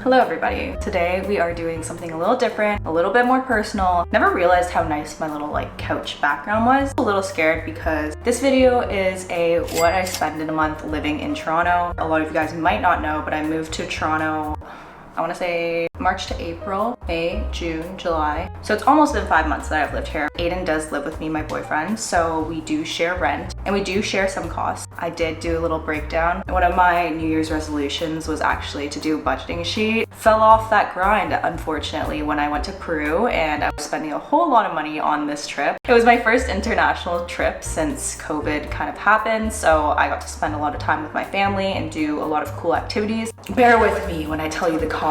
Hello everybody. Today we are doing something a little different, a little bit more personal. Never realized how nice my little couch background was. A little scared because this video is a what I spend in a month living in Toronto. A lot of you guys might not know, but I moved to Toronto, I want to say March to April, May, June, July. So it's almost been 5 months that I've lived here. Aiden does live with me, my boyfriend, so we do share rent and we do share some costs. I did do a little breakdown. One of my New Year's resolutions was actually to do a budgeting sheet. Fell off that grind, unfortunately, when I went to Peru and I was spending a whole lot of money on this trip. It was my first international trip since COVID kind of happened, so I got to spend a lot of time with my family and do a lot of cool activities. Bear with me when I tell you the cost.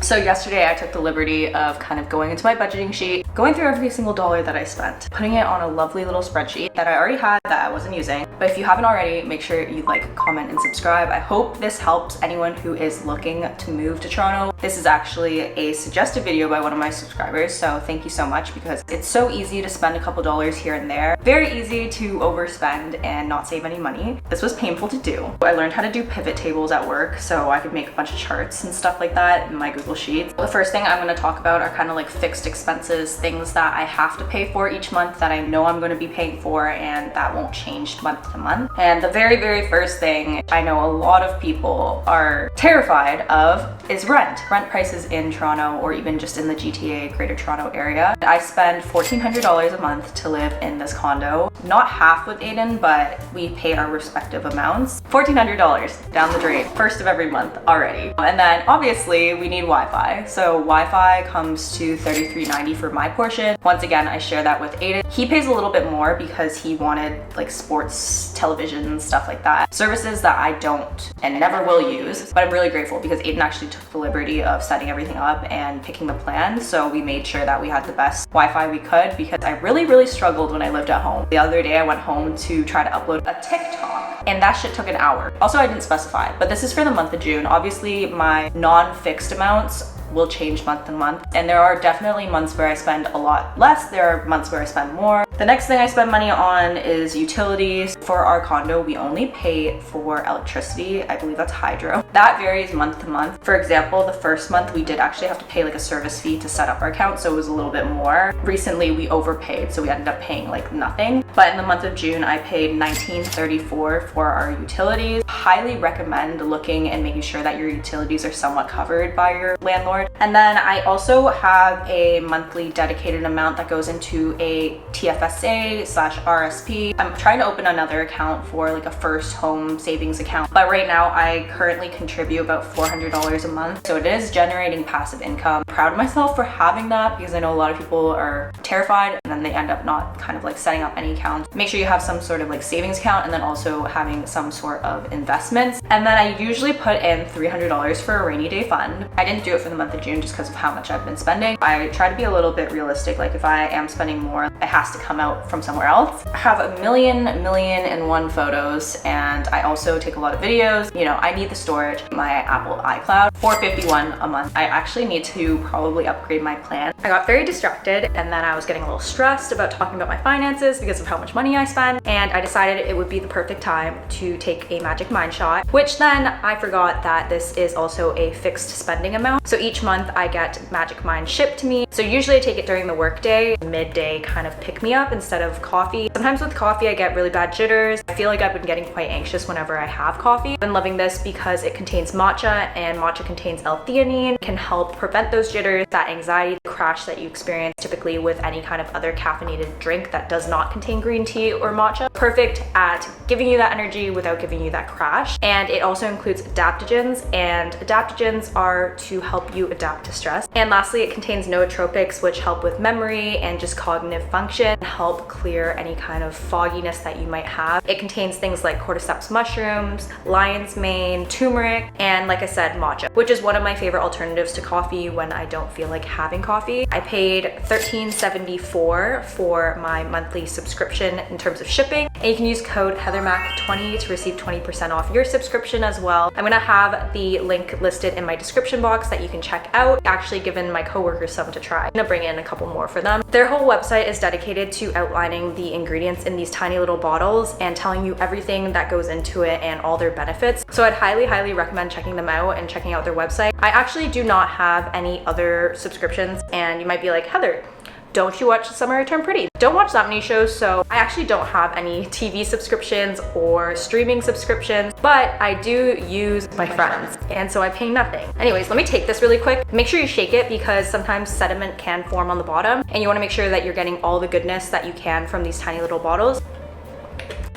So yesterday I took the liberty of kind of going into my budgeting sheet, going through every single dollar that I spent, putting it on a lovely little spreadsheet that I already had that I wasn't using. But if you haven't already, make sure you like, comment, and subscribe. I hope this helps anyone who is looking to move to Toronto. This is actually a suggested video by one of my subscribers, so thank you so much because it's so easy to spend a couple dollars here and there. Very easy to overspend and not save any money. This was painful to do. I learned how to do pivot tables at work so I could make a bunch of charts and stuff like that in my Google Sheets. The first thing I'm going to talk about are kind of like fixed expenses, things that I have to pay for each month that I know I'm going to be paying for and that won't change month to month. And the very first thing I know a lot of people are terrified of is rent. Rent prices in Toronto or even just in the GTA, Greater Toronto area. I spend $1,400 a month to live in this condo. Not half with Aiden, but we pay our respective amounts. $1,400 down the drain, first of every month already. And then obviously we need Wi-Fi. So Wi-Fi comes to $33.90 for my portion. Once again, I share that with Aiden. He pays a little bit more because he wanted like sports television and stuff like that. Services that I don't and never will use, but I'm really grateful because Aiden actually took the liberty of setting everything up and picking the plan. So we made sure that we had the best Wi-Fi we could because I really struggled when I lived at home. The other day I went home to try to upload a TikTok and that shit took an hour. Also, I didn't specify, but this is for the month of June. Obviously my non-fixed amounts will change month to month. And there are definitely months where I spend a lot less. There are months where I spend more. The next thing I spend money on is utilities. For our condo, we only pay for electricity. I believe that's hydro. That varies month to month. For example, the first month we did actually have to pay like a service fee to set up our account, so it was a little bit more. Recently we overpaid, so we ended up paying like nothing. But in the month of June, I paid $19.34 for our utilities. Highly recommend looking and making sure that your utilities are somewhat covered by your landlord. And then I also have a monthly dedicated amount that goes into a TFSA/RSP. I'm trying to open another account for like a first home savings account, but right now I currently contribute about $400 a month. So it is generating passive income. I'm proud of myself for having that because I know a lot of people are terrified and then they end up not kind of like setting up any accounts. Make sure you have some sort of like savings account and then also having some sort of investments. And then I usually put in $300 for a rainy day fund. I didn't do it for the month of June just because of how much I've been spending. I try to be a little bit realistic. Like if I am spending more, it has to come out from somewhere else. I have a million and one photos and I also take a lot of videos. You know, I need the storage. My Apple iCloud, $451 a month. I actually need to probably upgrade my plan. I got very distracted and then I was getting a little stressed about talking about my finances because of how much money I spend, and I decided it would be the perfect time to take a Magic Mind shot, which then I forgot that this is also a fixed spending amount. So each month I get Magic Mind shipped to me. So usually I take it during the workday, midday kind of pick me up instead of coffee. Sometimes with coffee I get really bad jitters. I feel like I've been getting quite anxious whenever I have coffee. I've been loving this because it contains matcha and matcha contains L-theanine, can help prevent those jitters, that anxiety, the crash that you experience typically with any kind of other caffeinated drink that does not contain green tea or matcha. Perfect at giving you that energy without giving you that crash. And it also includes adaptogens, and adaptogens are to help you adapt to stress. And lastly, it contains nootropics, which help with memory and just cognitive function, help clear any kind of fogginess that you might have. It contains things like cordyceps mushrooms, lion's mane, turmeric, and like I said, matcha, which is one of my favorite alternatives to coffee when I don't feel like having coffee. I paid $13.74 for my monthly subscription in terms of shipping. website, and you can use code HeatherMac20 to receive 20% off your subscription as well. I'm gonna have the link listed in my description box that you can check out. Actually given my coworkers some to try. I'm gonna bring in a couple more for them. Their whole website is dedicated to outlining the ingredients in these tiny little bottles and telling you everything that goes into it and all their benefits. So I'd highly recommend checking them out and checking out their website. I actually do not have any other subscriptions, and you might be like, Heather, don't you watch Summer I Turned Pretty? Don't watch that many shows, so I actually don't have any TV subscriptions or streaming subscriptions, but I do use my friends, and so I pay nothing. Anyways, let me take this really quick. Make sure you shake it because sometimes sediment can form on the bottom, and you wanna make sure that you're getting all the goodness that you can from these tiny little bottles.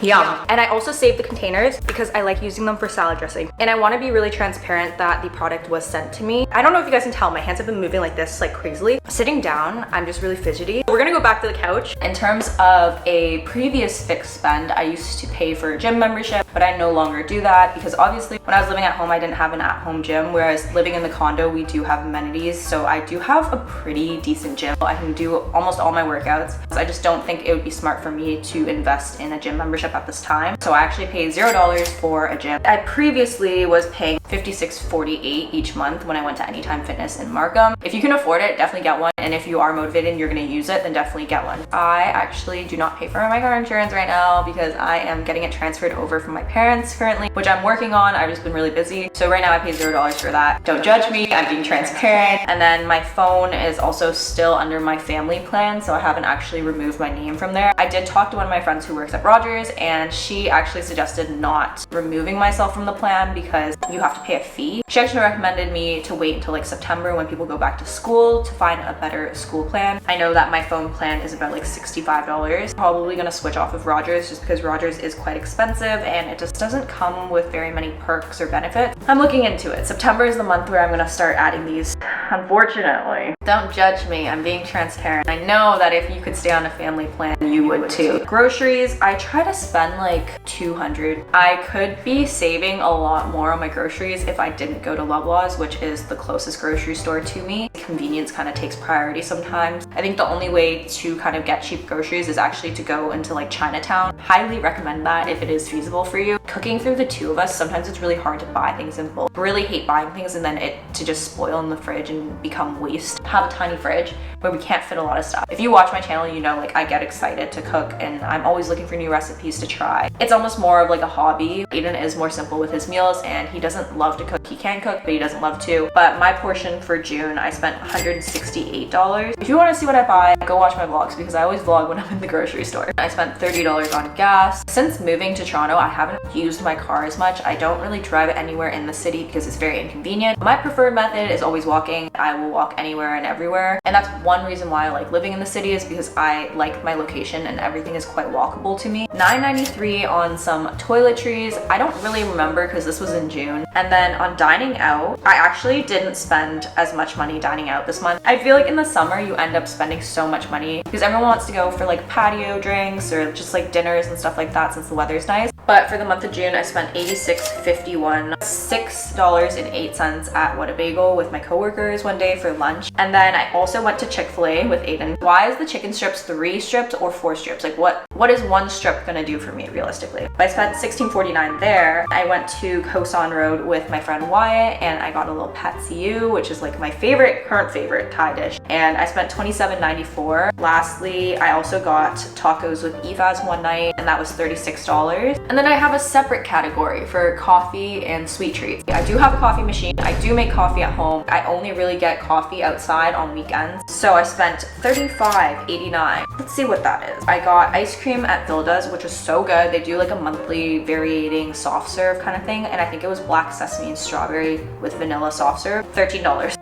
Yum. And I also save the containers because I like using them for salad dressing. And I want to be really transparent that the product was sent to me. I don't know if you guys can tell, my hands have been moving like this, like crazily. Sitting down, I'm just really fidgety. We're gonna go back to the couch. In terms of a previous fixed spend, I used to pay for a gym membership, but I no longer do that because obviously when I was living at home, I didn't have an at-home gym, whereas living in the condo, we do have amenities. So I do have a pretty decent gym. I can do almost all my workouts. I just don't think it would be smart for me to invest in a gym membership at this time. So I actually paid $0 for a gym. I previously was paying $56.48 each month when I went to Anytime Fitness in Markham. If you can afford it, definitely get one. And if you are motivated and you're gonna use it, then definitely get one. I actually do not pay for my car insurance right now because I am getting it transferred over from my parents currently, which I'm working on. I've just been really busy. So right now I pay $0 for that. Don't judge me, I'm being transparent. And then my phone is also still under my family plan, so I haven't actually removed my name from there. I did talk to one of my friends who works at Rogers, and she actually suggested not removing myself from the plan because you have to pay a fee. She actually recommended me to wait until like September when people go back to school to find a better school plan. I know that my phone plan is about like $65. Probably gonna switch off of Rogers just because Rogers is quite expensive and it just doesn't come with very many perks or benefits. I'm looking into it. September is the month where I'm gonna start adding these, unfortunately. Don't judge me, I'm being transparent. I know that if you could stay on a family plan, you would too. Groceries, I try to spend like $200. I could be saving a lot more on my groceries if I didn't go to Loblaws, which is the closest grocery store to me. Convenience kind of takes priority sometimes. I think the only way to kind of get cheap groceries is actually to go into like Chinatown. Highly recommend that if it is feasible for you. Cooking through the two of us, sometimes it's really hard to buy things in bulk. I really hate buying things and then it to just spoil in the fridge and become waste. Have a tiny fridge where we can't fit a lot of stuff. If you watch my channel, you know like I get excited to cook and I'm always looking for new recipes to try. It's almost more of like a hobby. Aiden is more simple with his meals and he doesn't love to cook. He can cook, but he doesn't love to. But my portion for June, I spent $168. If you want to see what I buy, go watch my vlogs because I always vlog when I'm in the grocery store. I spent $30 on gas. Since moving to Toronto, I haven't used my car as much. I don't really drive anywhere in the city because it's very inconvenient. My preferred method is always walking. I will walk anywhere and everywhere. And that's one reason why I like living in the city is because I like my location and everything is quite walkable to me. $9.93 on some toiletries. I don't really remember because this was in June. And then on dining out, I actually didn't spend as much money dining out this month. I feel like in the summer you end up spending so much money because everyone wants to go for like patio drinks or just like dinners and stuff like that since the weather's nice. But for the month of June, I spent $86.51, $6.08 at What a Bagel with my coworkers one day for lunch. And then I also went to Chick-fil-A with Aiden. Why is the chicken strips 3 strips or 4 strips? Like what is one strip gonna do for me realistically? But I spent $16.49 there. I went to Kosan Road with my friend Wyatt and I got a little pad see ew, which is like my current favorite Thai dish. And I spent $27.94. Lastly, I also got tacos with Ifaz one night and that was $36. And then I have a separate category for coffee and sweet treats. I do have a coffee machine. I do make coffee at home. I only really get coffee outside on weekends. So I spent $35.89. Let's see what that is. I got ice cream at Vilda's, which was so good. They do like a monthly varying soft serve kind of thing. And I think it was black sesame and strawberry with vanilla soft serve. $13.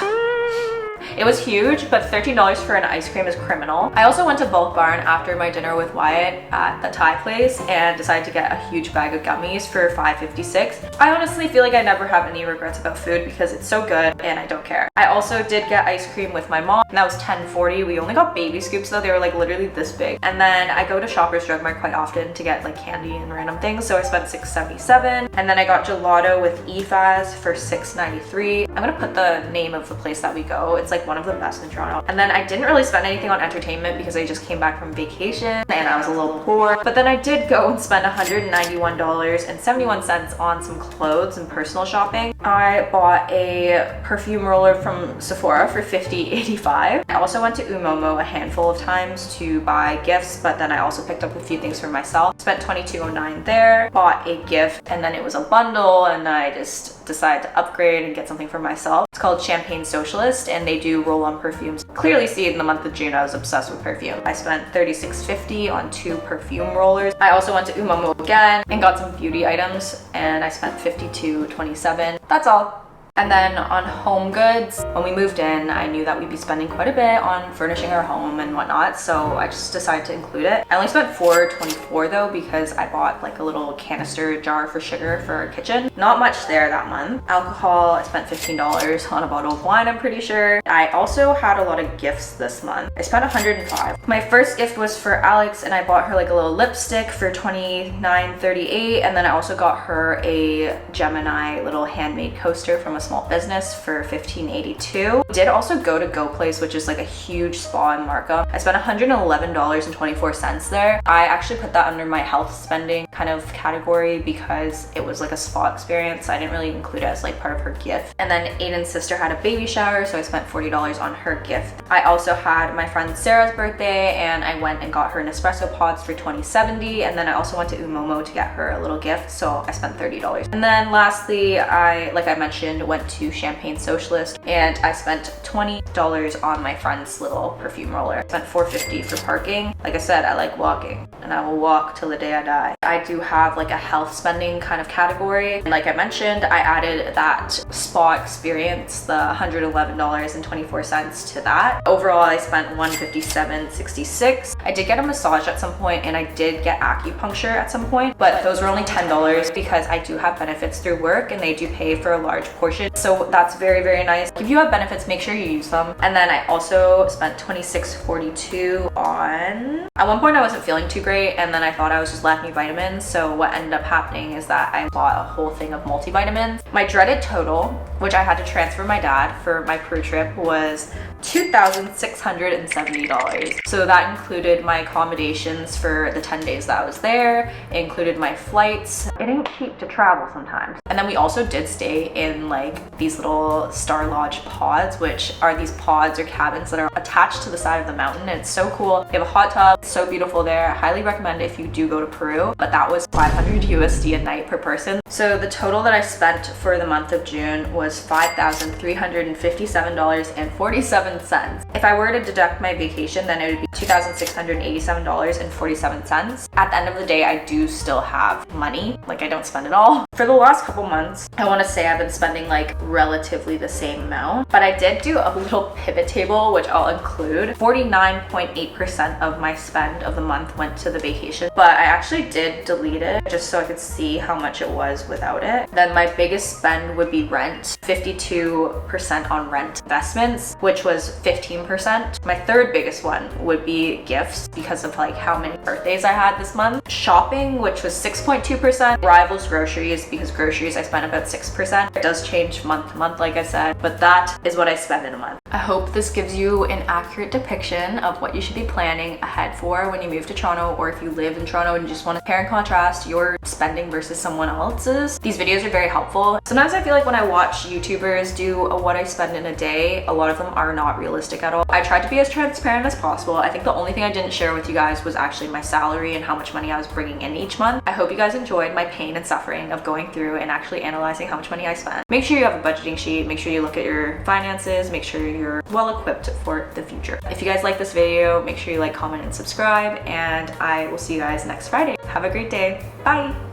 It was huge, but $13 for an ice cream is criminal. I also went to Bulk Barn after my dinner with Wyatt at the Thai place and decided to get a huge bag of gummies for $5.56. I honestly feel like I never have any regrets about food because it's so good and I don't care. I also did get ice cream with my mom and that was $10.40. We only got baby scoops though. They were like literally this big. And then I go to Shoppers Drug Mart quite often to get like candy and random things. So I spent $6.77. And then I got gelato with Ifaz for $6.93. I'm gonna put the name of the place that we go. It's like like one of the best in Toronto. And then I didn't really spend anything on entertainment because I just came back from vacation and I was a little poor. But then I did go and spend $191.71 on some clothes and personal shopping. I bought a perfume roller from Sephora for $50.85. I also went to Umomo a handful of times to buy gifts, but then I also picked up a few things for myself. Spent $22.09 there, bought a gift, and then it was a bundle, and I just decided to upgrade and get something for myself. It's called Champagne Socialist, and they do roll-on perfumes. Clearly see in the month of June I was obsessed with perfume. I spent $36.50 on 2 perfume rollers. I also went to Umomo again and got some beauty items, and I spent $52.27. That's all. And then on home goods, when we moved in, I knew that we'd be spending quite a bit on furnishing our home and whatnot, so I just decided to include it. I only spent $4.24 though, because I bought like a little canister jar for sugar for our kitchen. Not much there that month. Alcohol, I spent $15 on a bottle of wine, I'm pretty sure. I also had a lot of gifts this month. I spent $105. My first gift was for Alex, and I bought her like a little lipstick for $29.38, and then I also got her a Gemini little handmade coaster from a small business for $15.82. Did also go to Go Place, which is like a huge spa in Markham. I spent $111.24 there. I actually put that under my health spending kind of category because it was like a spa experience. I didn't really include it as like part of her gift. And then Aiden's sister had a baby shower, so I spent $40 on her gift. I also had my friend Sarah's birthday, and I went and got her Nespresso pods for $20.70, and then I also went to Umomo to get her a little gift, so I spent $30. And then lastly, like I mentioned, went to Champagne Socialist, and I spent $20 on my friend's little perfume roller. I spent $4.50 for parking. Like I said, I like walking, and I will walk till the day I die. I do have like a health spending kind of category. And like I mentioned, I added that spa experience, the $111.24 to that. Overall, I spent $157.66. I did get a massage at some point, and I did get acupuncture at some point, but those were only $10 because I do have benefits through work, and they do pay for a large portion. So that's very, very nice. If you have benefits, make sure you use them. And then I also spent $26.42 on... At one point I wasn't feeling too great, and then I thought I was just lacking vitamins. So what ended up happening is that I bought a whole thing of multivitamins. My dreaded total, which I had to transfer my dad for my Peru trip, was $2,670. So that included my accommodations for the 10 days that I was there. It included my flights. It ain't cheap to travel sometimes. And then we also did stay in like these little Star Lodge pods, which are these pods or cabins that are attached to the side of the mountain. And it's so cool. They have a hot tub. It's so beautiful there. I highly recommend it if you do go to Peru. But that was $500 USD a night per person. So the total that I spent for the month of June was $5,357.47. If I were to deduct my vacation, then it would be $2,687.47. At the end of the day, I do still have money. Like, I don't spend it all. For the last couple months, I want to say I've been spending like relatively the same amount, but I did do a little pivot table, which I'll include. 49.8% of my spend of the month went to the vacation, but I actually did delete it just so I could see how much it was without it. Then my biggest spend would be rent, 52% on rent. Investments, which was 15%. My third biggest one would be gifts because of like how many birthdays I had this month. Shopping, which was 6.2%. Rivals groceries, because groceries I spent about 6%. It does change month to month, like I said, but that is what I spend in a month. I hope this gives you an accurate depiction of what you should be planning ahead for when you move to Toronto, or if you live in Toronto and you just want to compare and contrast your spending versus someone else's. These videos are very helpful. Sometimes I feel like when I watch YouTubers do what I spend in a day, a lot of them are not realistic at all. I tried to be as transparent as possible. I think the only thing I didn't share with you guys was actually my salary and how much money I was bringing in each month. I hope you guys enjoyed my pain and suffering of going through and actually analyzing how much money I spent. Make sure you have a budgeting sheet. Make sure you look at your finances. Make sure you're well equipped for the future. If you guys like this video, make sure you like, comment, and subscribe, and I will see you guys next Friday. Have a great day. Bye.